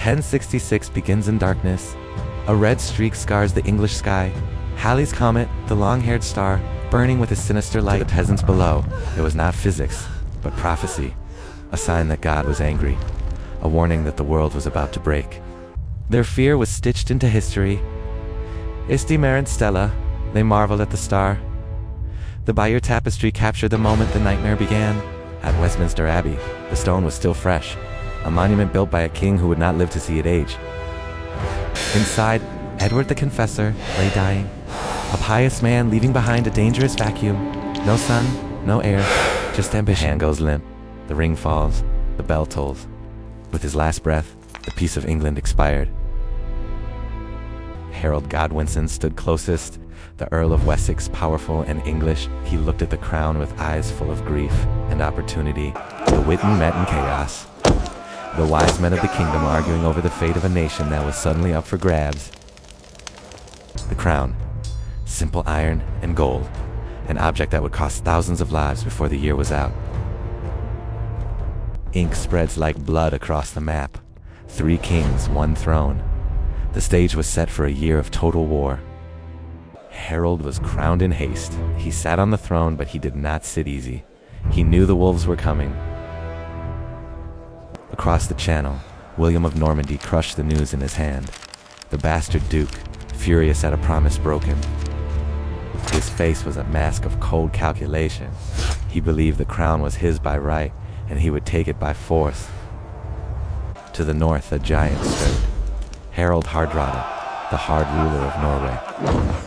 1066 begins in darkness. A red streak scars the English sky. Halley's comet, the long-haired star, burning with a sinister light. To the peasants below, it was not physics, but prophecy. A sign that God was angry. A warning that the world was about to break. Their fear was stitched into history. Isti Marant Stella, they marveled at the star. The Bayeux tapestry captured the moment the nightmare began. At Westminster Abbey, the stone was still fresh, a monument built by a king who would not live to see it age. Inside, Edward the Confessor lay dying, a pious man leaving behind a dangerous vacuum. No sun, no air, just ambition. Hand goes limp, the ring falls, the bell tolls. With his last breath, the peace of England expired. Harold Godwinson stood closest, the Earl of Wessex, powerful and English. He looked at the crown with eyes full of grief and opportunity. The Witan met in chaos. The wise men of the kingdom arguing over the fate of a nation that was suddenly up for grabs. The crown, simple iron and gold, an object that would cost thousands of lives before the year was out. Ink spreads like blood across the map. 3 kings, 1 throne. The stage was set for a year of total war. Harold was crowned in haste. He sat on the throne, but he did not sit easy. He knew the wolves were coming. Across the channel, William of Normandy crushed the news in his hand. The bastard duke, furious at a promise broken. His face was a mask of cold calculation. He believed the crown was his by right, and he would take it by force. To the north, a giant stood. Harald Hardrada, the hard ruler of Norway,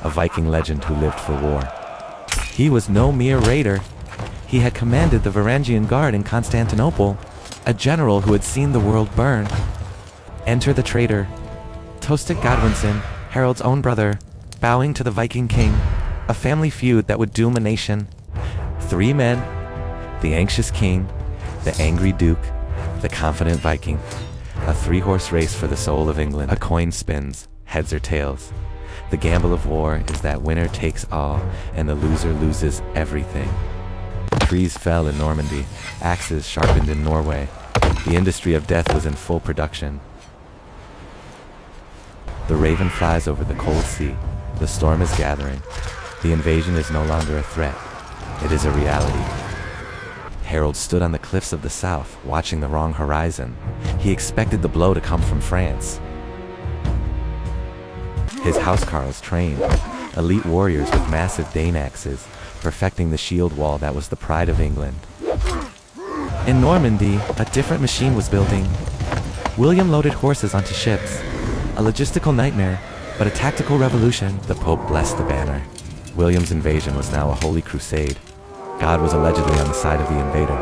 a Viking legend who lived for war. He was no mere raider. He had commanded the Varangian Guard in Constantinople, a general who had seen the world burn. Enter the traitor, Tostig Godwinson, Harold's own brother, bowing to the Viking king, a family feud that would doom a nation. 3 men, the anxious king, the angry duke, the confident Viking. A 3-horse race for the soul of England. A coin spins, heads or tails. The gamble of war is that winner takes all, and the loser loses everything. Trees fell in Normandy, axes sharpened in Norway. The industry of death was in full production. The raven flies over the cold sea. The storm is gathering. The invasion is no longer a threat. It is a reality. Harold stood on the cliffs of the south, watching the wrong horizon. He expected the blow to come from France. His housecarls trained, elite warriors with massive Dane axes, perfecting the shield wall that was the pride of England. In Normandy, a different machine was building. William loaded horses onto ships. A logistical nightmare, but a tactical revolution. The Pope blessed the banner. William's invasion was now a holy crusade. God was allegedly on the side of the invader.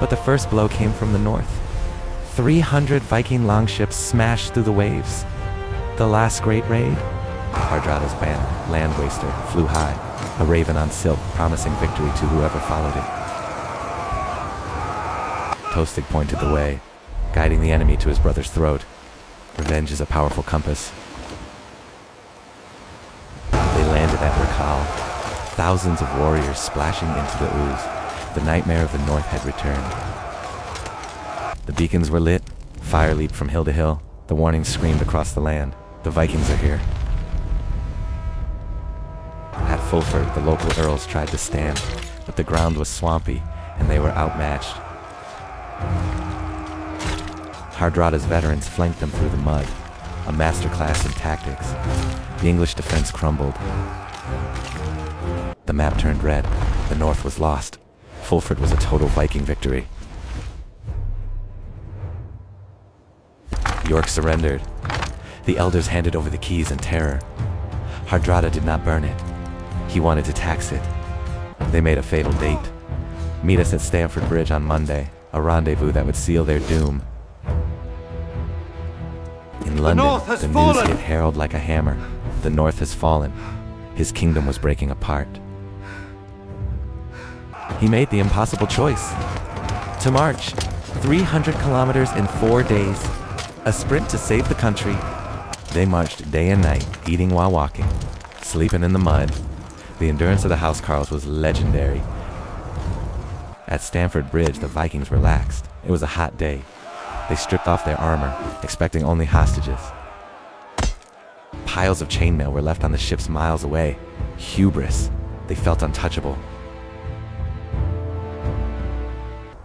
But the first blow came from the north. 300 Viking longships smashed through the waves. The last great raid? Hardrada's banner, land waster, flew high, a raven on silk promising victory to whoever followed it. Tostig pointed the way, guiding the enemy to his brother's throat. Revenge is a powerful compass. They landed at Rakal. Thousands of warriors splashing into the ooze. The nightmare of the north had returned. The beacons were lit, fire leaped from hill to hill. The warning screamed across the land. The Vikings are here. At Fulford, the local earls tried to stand, but the ground was swampy, and they were outmatched. Hardrada's veterans flanked them through the mud, a masterclass in tactics. The English defense crumbled. The map turned red. The north was lost. Fulford was a total Viking victory. York surrendered. The elders handed over the keys in terror. Hardrada did not burn it. He wanted to tax it. They made a fatal date. Meet us at Stamford Bridge on Monday, a rendezvous that would seal their doom. In London, the news hit Harold like a hammer. The north has fallen. His kingdom was breaking apart. He made the impossible choice. To march 300 kilometers in 4 days. A sprint to save the country. They marched day and night, eating while walking, sleeping in the mud. The endurance of the housecarls was legendary. At Stamford Bridge, the Vikings relaxed. It was a hot day. They stripped off their armor, expecting only hostages. Piles of chainmail were left on the ships miles away. Hubris. They felt untouchable.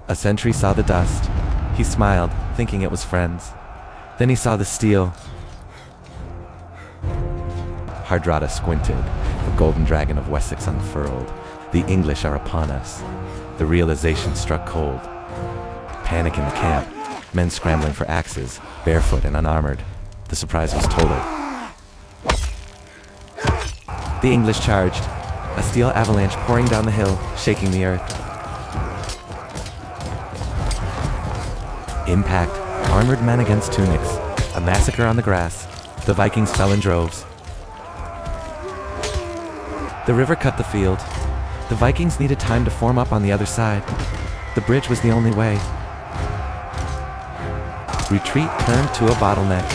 A sentry saw the dust. He smiled, thinking it was friends. Then he saw the steel. Hardrada squinted, the golden dragon of Wessex unfurled. The English are upon us. The realization struck cold. Panic in the camp, men scrambling for axes, barefoot and unarmored. The surprise was total. The English charged, a steel avalanche pouring down the hill, shaking the earth. Impact, armored men against tunics, a massacre on the grass. The Vikings fell in droves. The river cut the field. The Vikings needed time to form up on the other side. The bridge was the only way. Retreat turned to a bottleneck.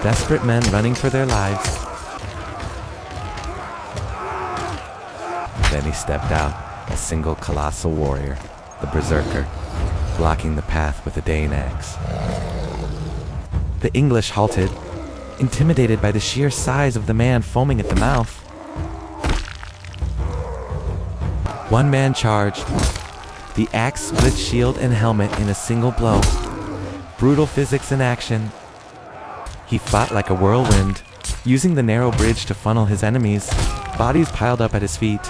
Desperate men running for their lives. Then he stepped out, a single colossal warrior, the berserker, blocking the path with a Dane axe. The English halted, intimidated by the sheer size of the man foaming at the mouth. One man charged. The axe split shield and helmet in a single blow. Brutal physics in action. He fought like a whirlwind, using the narrow bridge to funnel his enemies. Bodies piled up at his feet.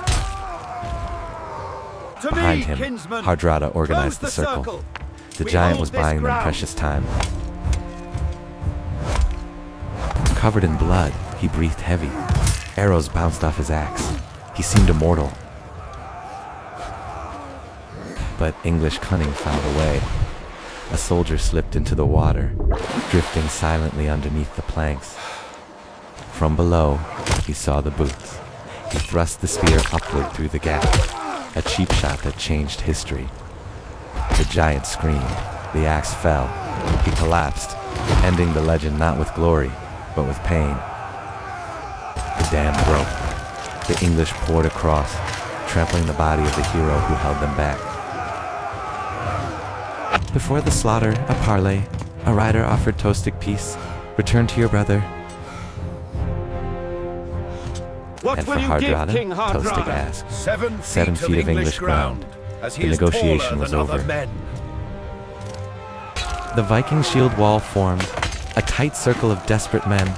Behind him, Hardrada organized the circle. The giant was buying them precious time. Covered in blood, he breathed heavy. Arrows bounced off his axe. He seemed immortal. But English cunning found a way. A soldier slipped into the water, drifting silently underneath the planks. From below, he saw the boots. He thrust the spear upward through the gap, a cheap shot that changed history. The giant screamed. The axe fell. He collapsed, ending the legend not with glory, but with pain. The dam broke. The English poured across, trampling the body of the hero who held them back. Before the slaughter, a parley. A rider offered Tostig peace. Return to your brother. What And for will you Hardrada, give King Tostig Hardrada? asked. 7 7 feet of English ground. As he The is negotiation taller was than other over. men. The Viking shield wall formed, a tight circle of desperate men.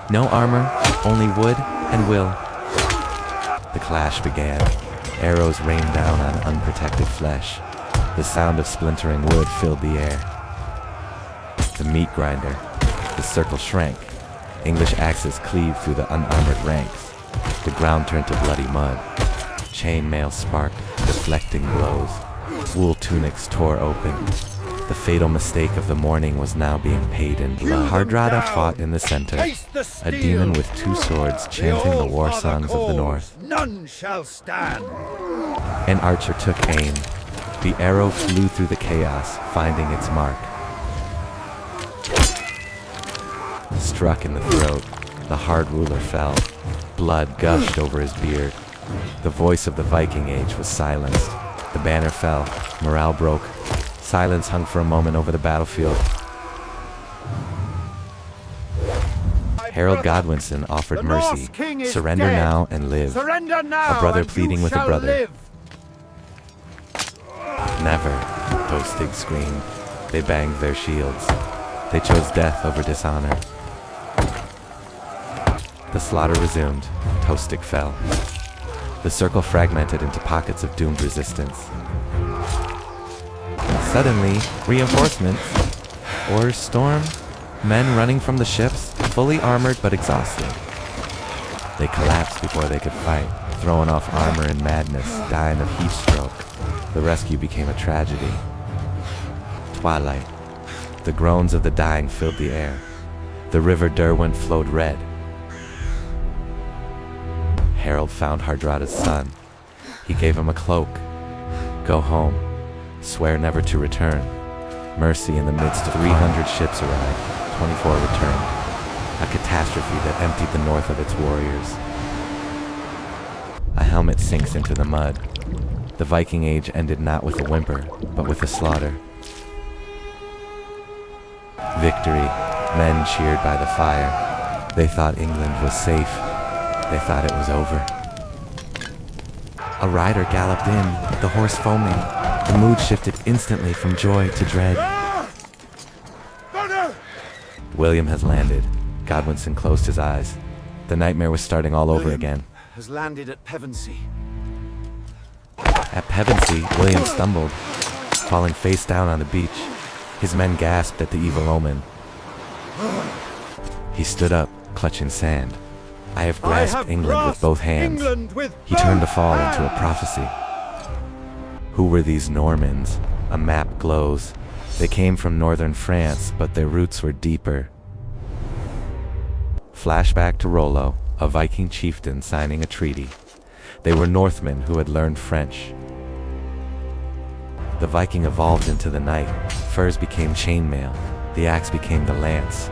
No armor, only wood and will. The clash began. Arrows rained down on unprotected flesh. The sound of splintering wood filled the air. The meat grinder. The circle shrank. English axes cleaved through the unarmored ranks. The ground turned to bloody mud. Chainmail sparked, deflecting blows. Wool tunics tore open. The fatal mistake of the morning was now being paid in blood. Hardrada fought in the center, a demon with 2 swords chanting the war songs of the north. None shall stand. An archer took aim. The arrow flew through the chaos, finding its mark. Struck in the throat, the hard ruler fell. Blood gushed over his beard. The voice of the Viking age was silenced. The banner fell. Morale broke. Silence hung for a moment over the battlefield. Harold Godwinson offered mercy. Surrender now and live. Surrender now, A brother and pleading you with a shall brother. live. Never, Tostig screamed. They banged their shields. They chose death over dishonor. The slaughter resumed. Tostig fell. The circle fragmented into pockets of doomed resistance. Suddenly, reinforcements. Orders stormed. Men running from the ships, fully armored but exhausted. They collapsed before they could fight, throwing off armor in madness, dying of heat stroke. The rescue became a tragedy. Twilight. The groans of the dying filled the air. The river Derwent flowed red. Harold found Hardrada's son. He gave him a cloak. Go home. Swear never to return. Mercy in the midst of 300 ships arrived. 24 returned. A catastrophe that emptied the north of its warriors. A helmet sinks into the mud. The Viking age ended not with a whimper, but with a slaughter. Victory. Men cheered by the fire. They thought England was safe. They thought it was over. A rider galloped in, the horse foaming. The mood shifted instantly from joy to dread. William has landed. Godwinson closed his eyes. The nightmare was starting all over again. Has landed at Pevensey. At Pevensey, William stumbled, falling face down on the beach. His men gasped at the evil omen. He stood up, clutching sand. I have grasped England with both hands. He turned the fall into a prophecy. Who were these Normans? A map glows. They came from northern France, but their roots were deeper. Flashback to Rollo, a Viking chieftain signing a treaty. They were Northmen who had learned French. The Viking evolved into the knight. Furs became chainmail. The axe became the lance.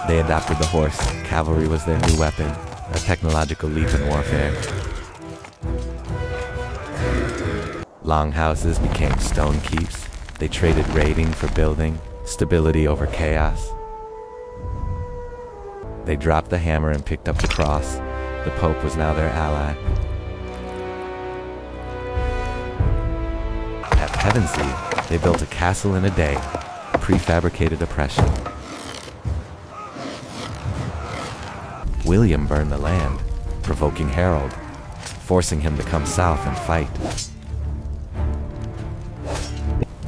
They adopted the horse. Cavalry was their new weapon, a technological leap in warfare. Longhouses became stone keeps. They traded raiding for building, stability over chaos. They dropped the hammer and picked up the cross. The Pope was now their ally. At Pevensey, they built a castle in a day, prefabricated oppression. William burned the land, provoking Harold, forcing him to come south and fight.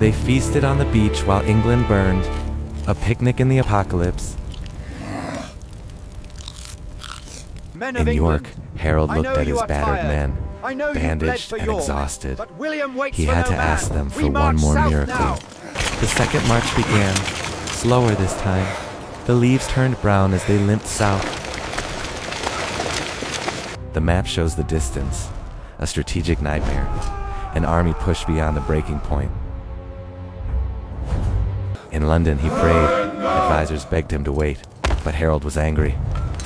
They feasted on the beach while England burned, a picnic in the apocalypse. In York, Harold looked at his battered men, bandaged and exhausted. He had to ask them for one more miracle. The second march began, slower this time. The leaves turned brown as they limped south. The map shows the distance, a strategic nightmare. An army pushed beyond the breaking point. In London, he prayed. Advisors begged him to wait, but Harold was angry.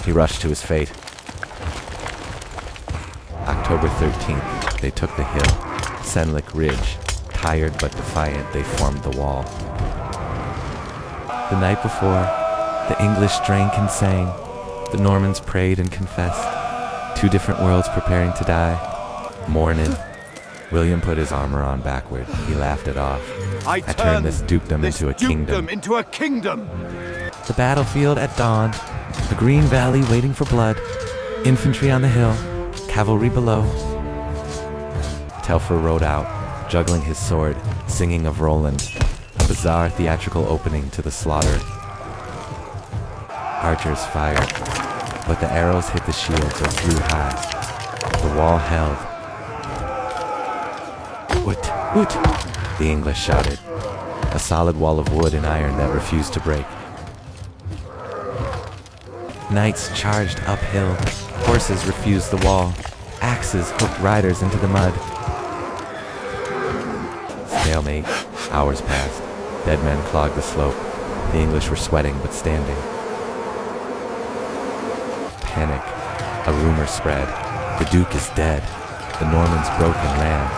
He rushed to his fate. October 13th, they took the hill, Senlic Ridge. Tired but defiant, they formed the wall. The night before, the English drank and sang. The Normans prayed and confessed. Two different worlds preparing to die. Morning. William put his armor on backward. He laughed it off. I turned this dukedom into a kingdom. The battlefield at dawn. A green valley waiting for blood. Infantry on the hill. Cavalry below. Telfer rode out, juggling his sword, singing of Roland. A bizarre theatrical opening to the slaughter. Archers fired, but the arrows hit the shields or flew high. The wall held. Ut, ut, the English shouted. A solid wall of wood and iron that refused to break. Knights charged uphill. Horses refused the wall. Axes hooked riders into the mud. Stalemate. Hours passed. Dead men clogged the slope. The English were sweating but standing. Panic. A rumor spread. The Duke is dead. The Normans broke and ran.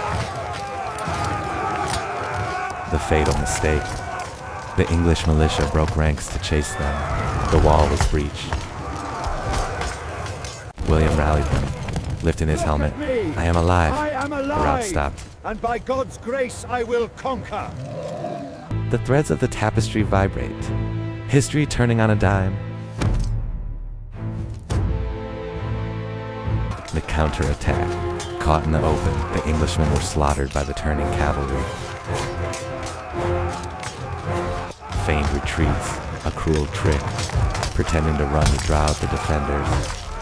The fatal mistake. The English militia broke ranks to chase them. The wall was breached. William rallied them, lifting his helmet. I am alive. The rout stopped. And by God's grace I will conquer. The threads of the tapestry vibrate. History turning on a dime. The counterattack. Caught in the open, the Englishmen were slaughtered by the turning cavalry. Feigned retreats, a cruel trick, pretending to run to draw out the defenders.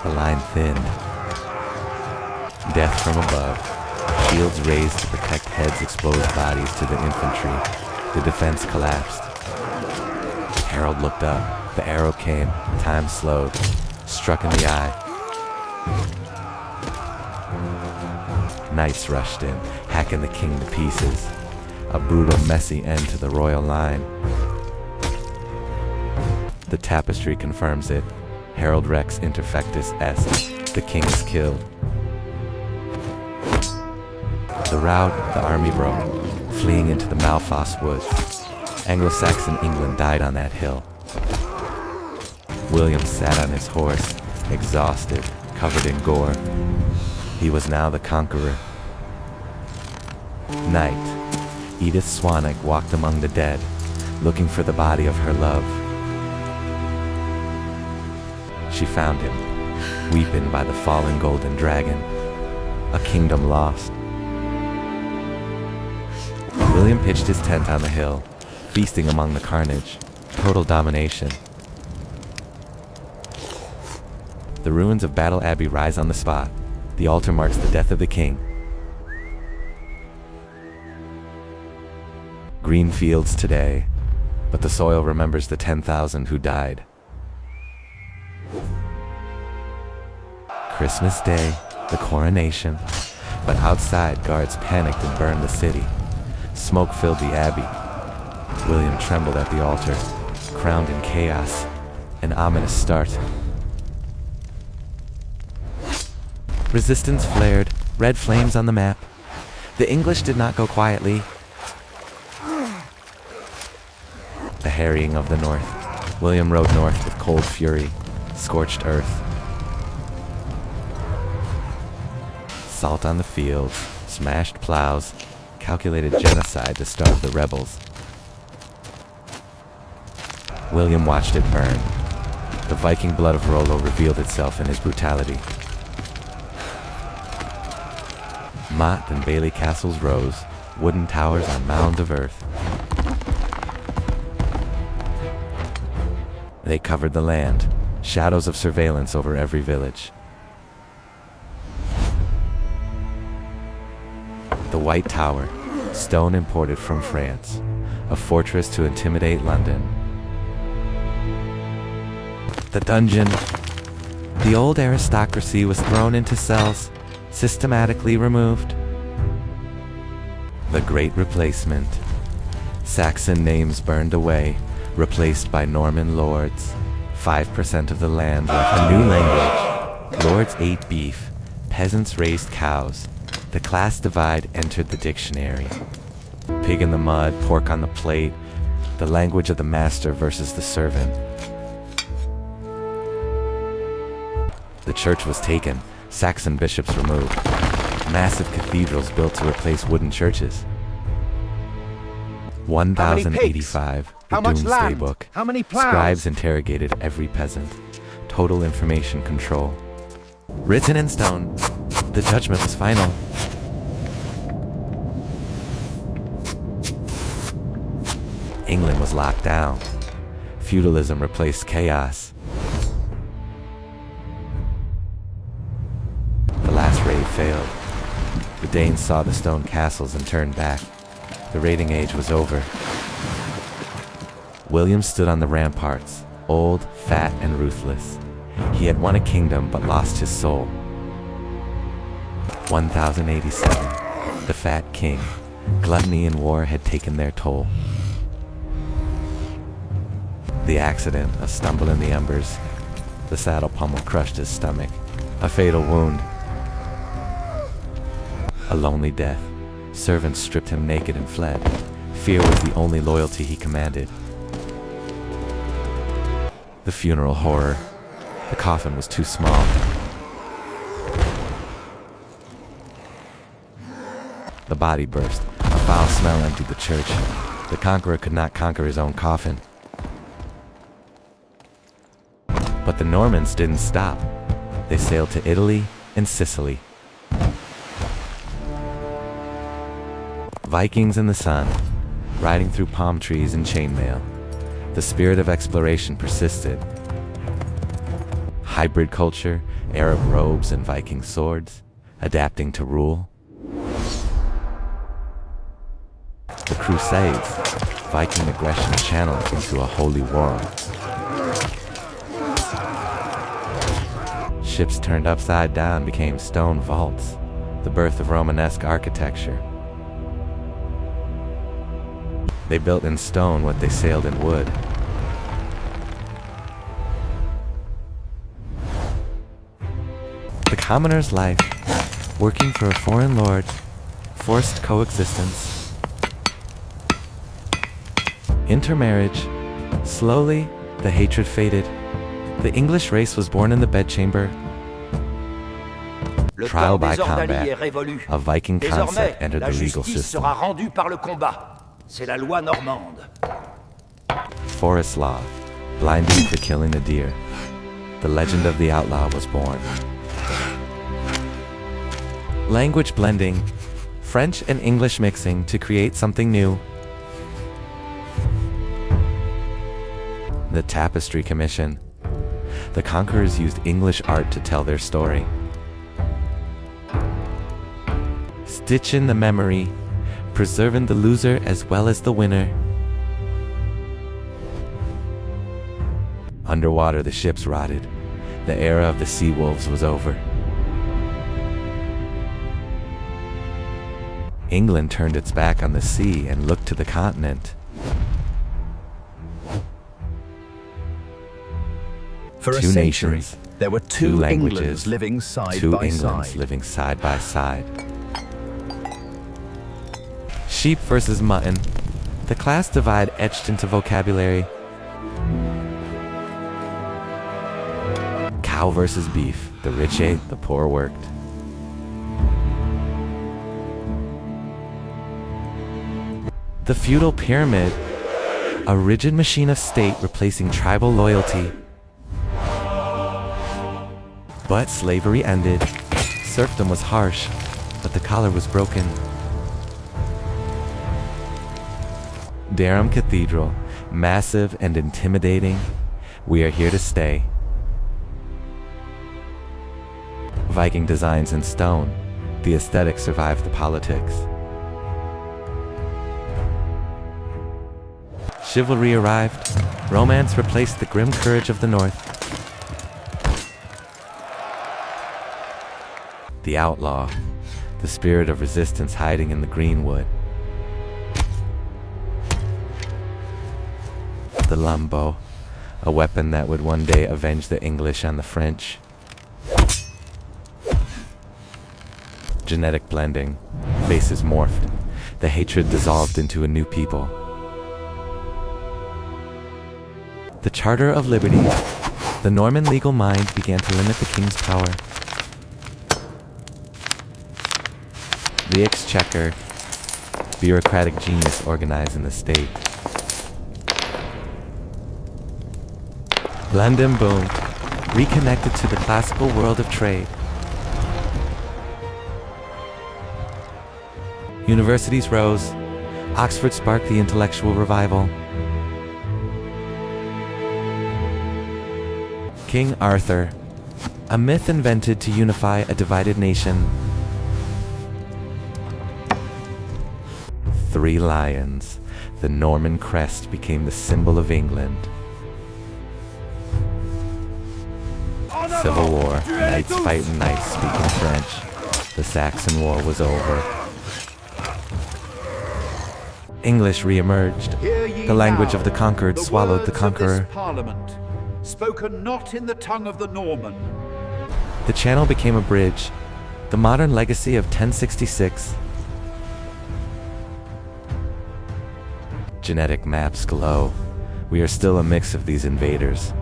The line thinned. Death from above. Shields raised to protect heads, exposed bodies to the infantry. The defense collapsed. Harold looked up. The arrow came. Time slowed. Struck in the eye. Knights rushed in, hacking the king to pieces. A brutal, messy end to the royal line. The tapestry confirms it. Harold Rex Interfectus Est. The king is killed. The rout, the army broke, fleeing into the Malfoss woods. Anglo-Saxon England died on that hill. William sat on his horse, exhausted, covered in gore. He was now the conqueror. Night. Edith Swanwick walked among the dead, looking for the body of her love. She found him, weeping by the fallen golden dragon, a kingdom lost. William pitched his tent on the hill, feasting among the carnage, total domination. The ruins of Battle Abbey rise on the spot. The altar marks the death of the king. Green fields today, but the soil remembers the 10,000 who died. Christmas Day, the coronation, but outside guards panicked and burned the city. Smoke filled the abbey. William trembled at the altar, crowned in chaos, an ominous start. Resistance flared, red flames on the map. The English did not go quietly. The harrying of the north. William rode north with cold fury, scorched earth. Salt on the fields, smashed plows, calculated genocide to starve the rebels. William watched it burn. The Viking blood of Rollo revealed itself in his brutality. Motte and Bailey castles rose, wooden towers on mounds of earth. They covered the land, shadows of surveillance over every village. The White Tower, stone imported from France, a fortress to intimidate London. The dungeon. The old aristocracy was thrown into cells, systematically removed. The Great Replacement. Saxon names burned away, replaced by Norman lords. 5% of the land left. A new language. Lords ate beef, peasants raised cows. The class divide entered the dictionary. Pig in the mud, pork on the plate, the language of the master versus the servant. The church was taken, Saxon bishops removed. Massive cathedrals built to replace wooden churches. 1085, the Doomsday Book. How many plows? Scribes interrogated every peasant. Total information control. Written in stone, the judgment was final. England was locked down. Feudalism replaced chaos. The last raid failed. The Danes saw the stone castles and turned back. The raiding age was over. William stood on the ramparts, old, fat, and ruthless. He had won a kingdom but lost his soul. 1087. The Fat King. Gluttony and war had taken their toll. The accident, a stumble in the embers. The saddle pommel crushed his stomach. A fatal wound. A lonely death. Servants stripped him naked and fled. Fear was the only loyalty he commanded. The funeral horror. The coffin was too small. The body burst. A foul smell emptied the church. The conqueror could not conquer his own coffin. But the Normans didn't stop. They sailed to Italy and Sicily. Vikings in the sun, riding through palm trees and chainmail. The spirit of exploration persisted. Hybrid culture, Arab robes and Viking swords, adapting to rule. The Crusades, Viking aggression channeled into a holy war. Ships turned upside down became stone vaults, the birth of Romanesque architecture. They built in stone what they sailed in wood. The commoner's life, working for a foreign lord, forced coexistence. Intermarriage. Slowly, the hatred faded. The English race was born in the bedchamber. Trial by combat. A Viking concept entered the legal system. Sera rendue par le combat. C'est la loi normande. Forest law. Blinding for killing a deer. The legend of the outlaw was born. Language blending. French and English mixing to create something new. The Tapestry Commission. The conquerors used English art to tell their story. Stitch in the memory, preserving the loser as well as the winner. Underwater, the ships rotted. The era of the sea wolves was over. England turned its back on the sea and looked to the continent. For a Two century, nations, there were two two languages, Englands living side two by Englands side. living side by side. Sheep versus mutton. The class divide etched into vocabulary. Cow versus beef. The rich ate, the poor worked. The feudal pyramid. A rigid machine of state replacing tribal loyalty. But slavery ended. Serfdom was harsh, but the collar was broken. Durham Cathedral, massive and intimidating. We are here to stay. Viking designs in stone. The aesthetic survived the politics. Chivalry arrived. Romance replaced the grim courage of the North. The outlaw, the spirit of resistance hiding in the greenwood. The longbow, a weapon that would one day avenge the English on the French. Genetic blending, faces morphed, the hatred dissolved into a new people. The Charter of Liberty, the Norman legal mind began to limit the king's power. The exchequer, bureaucratic genius organizing the state. London boomed, reconnected to the classical world of trade. Universities rose. Oxford sparked the intellectual revival. King Arthur, a myth invented to unify a divided nation. Three lions, the Norman crest became the symbol of England. Civil War, knights fighting knights speaking French. The Saxon War was over. English re-emerged. The language of the conquered swallowed the conqueror. Parliament, spoken not in the tongue of the Norman. The Channel became a bridge. The modern legacy of 1066. Genetic maps glow. We are still a mix of these invaders.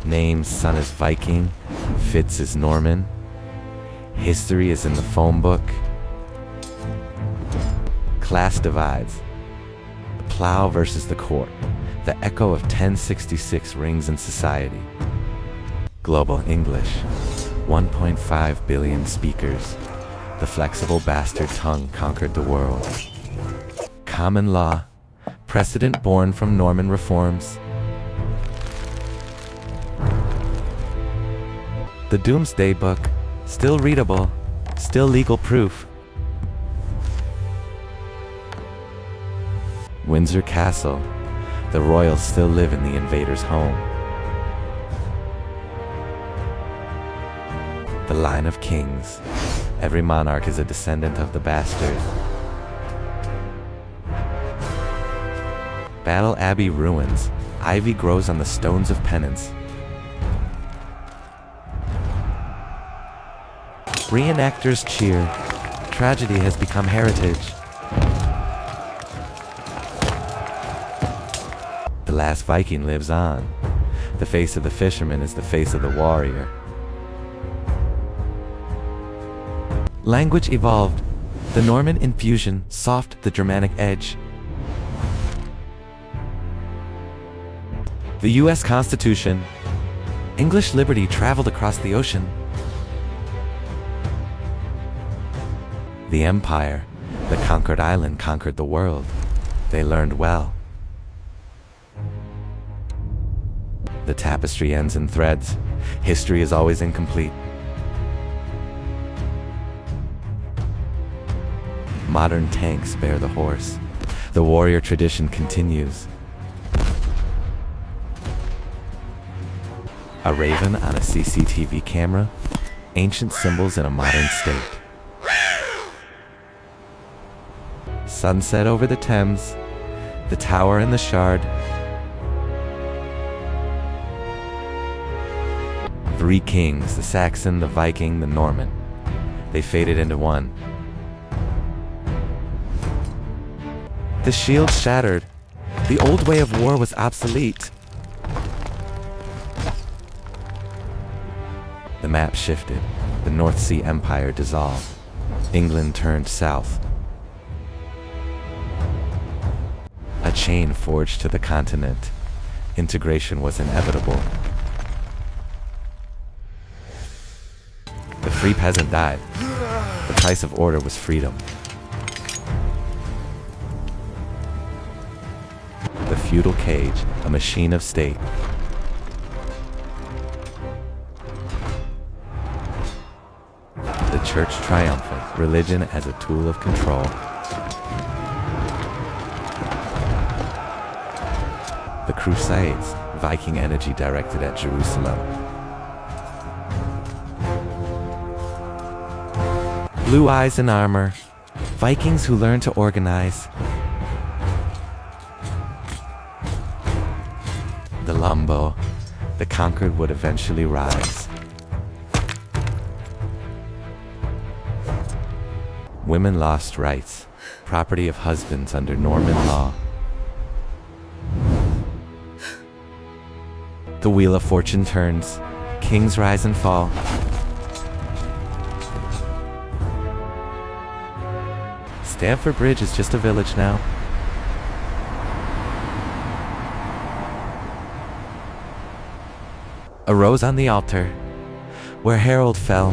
Names: son is Viking, Fitz is Norman. History is in the phone book. Class divides. The plow versus the court. The echo of 1066 rings in society. Global English. 1.5 billion speakers. The flexible bastard tongue conquered the world. Common law. Precedent born from Norman reforms. The Doomsday Book. Still readable. Still legal proof. Windsor Castle. The royals still live in the invader's home. The line of kings. Every monarch is a descendant of the bastard. Battle Abbey ruins. Ivy grows on the stones of penance. Reenactors cheer. Tragedy has become heritage. last Viking lives on. The face of the fisherman is the face of the warrior. Language evolved. The Norman infusion softened the Germanic edge. The U.S. Constitution. English liberty traveled across the ocean. The Empire, the conquered island, conquered the world. They learned well. The tapestry ends in threads. History is always incomplete. Modern tanks bear the horse. The warrior tradition continues. A raven on a CCTV camera. Ancient symbols in a modern state. Sunset over the Thames. The Tower and the Shard. 3 kings, the Saxon, the Viking, the Norman. They faded into one. The shield shattered. The old way of war was obsolete. The map shifted. The North Sea Empire dissolved. England turned south. A chain forged to the continent. Integration was inevitable. The free peasant died. The price of order was freedom. The feudal cage, a machine of state. The church triumphant, religion as a tool of control. The Crusades, Viking energy directed at Jerusalem. Blue eyes and armor, Vikings who learned to organize. The Lumbo, the conquered would eventually rise. Women lost rights, property of husbands under Norman law. The wheel of fortune turns, kings rise and fall. Stamford Bridge is just a village now. A rose on the altar, where Harold fell.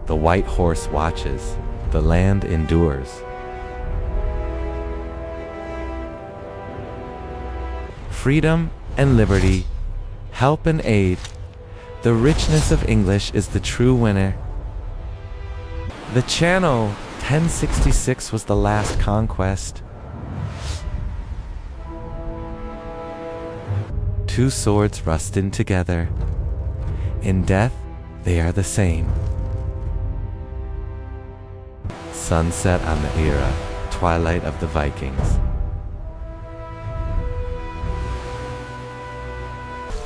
The white horse watches, the land endures. Freedom and liberty, help and aid. The richness of English is the true winner. The Channel, 1066 was the last conquest. 2 swords rusted together. In death, they are the same. Sunset on the era, twilight of the Vikings.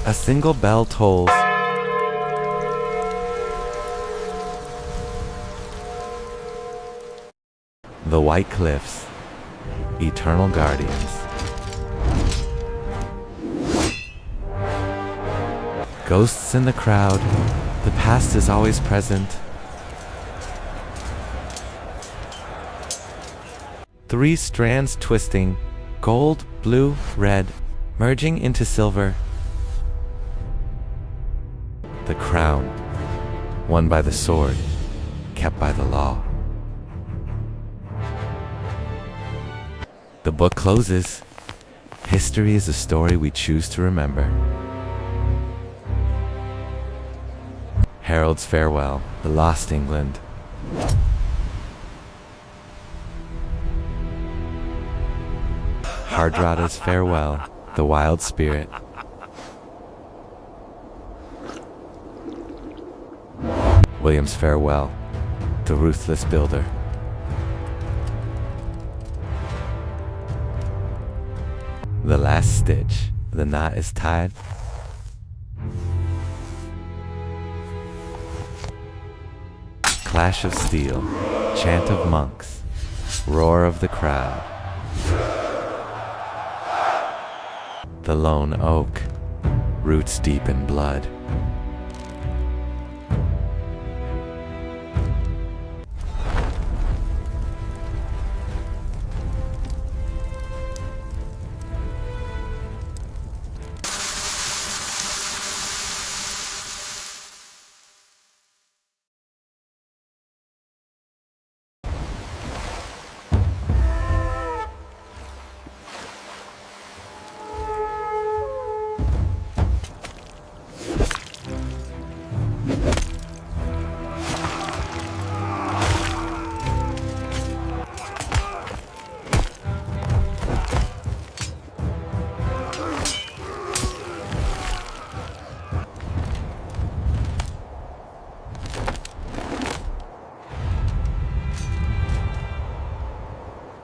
A single bell tolls. The White Cliffs, eternal guardians. Ghosts in the crowd, the past is always present. 3 strands twisting, gold, blue, red, merging into silver. The crown, won by the sword, kept by the law. The book closes. History is a story we choose to remember. Harold's farewell, the lost England. Hardrada's farewell, the wild spirit. William's farewell, the ruthless builder. The last stitch, the knot is tied. Clash of steel, chant of monks. Roar of the crowd. The lone oak, roots deep in blood,